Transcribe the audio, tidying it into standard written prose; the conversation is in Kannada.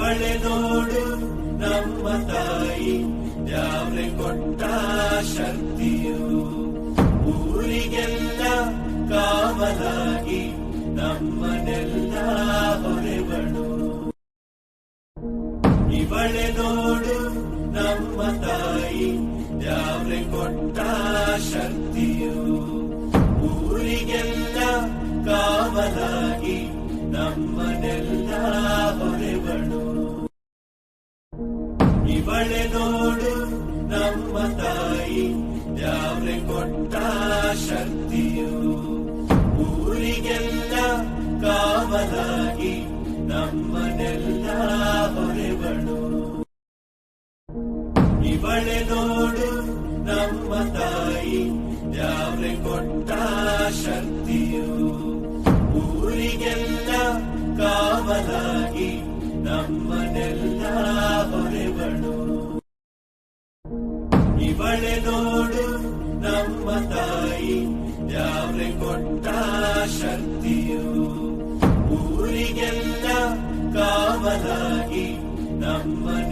ಇವಳೆ ನೋಡು ನಮ್ಮ ತಾಯಿ ದ್ಯಾವ್ರೆ ಕೊಟ್ಟ ಶಕ್ತಿಯು ಊರಿಗೆಲ್ಲ ಕಾವಲಾಗಿ ನಮ್ಮನೆಲ್ಲ ಹೊರೆವಳು ಇವಳೆ ನೋಡು ನಮ್ಮ ತಾಯಿ ದ್ಯಾವ್ರೆ ಕೊಟ್ಟ ಶಕ್ತಿಯು ಊರಿಗೆಲ್ಲ ಕಾವಲಾಗಿ ನಮ್ಮನೆಲ್ಲ ಹೊರೆವಳು ಇವಳೆ ನೋಡು ನಮ್ಮ ತಾಯಿ ದ್ಯಾವ್ರೆ ಕೊಟ್ಟ ಶಕ್ತಿಯು ಊರಿಗೆಲ್ಲ ಕಾವಲಾಗಿ ನಮ್ಮನೆಲ್ಲ ಹೊರೆವಳು ಇವಳೆ ನೋಡು ನಮ್ಮ ತಾಯಿ ದ್ಯಾವ್ರೆ ಕೊಟ್ಟ ಶಕ್ತಿಯು ಊರಿಗೆಲ್ಲ ಕಾವಲಾಗಿ ನಮ್ಮನೆಲ್ಲ ಹೊರೆವಳು ಇವಳೆ ನೋಡು ನಮ್ಮ ತಾಯಿ ದ್ಯಾವ್ರೆ ಕೊಟ್ಟ ಶಕ್ತಿಯು ಊರಿಗೆಲ್ಲ ಕಾವಲಾಗಿ ನಮ್ಮನೆಲ್ಲ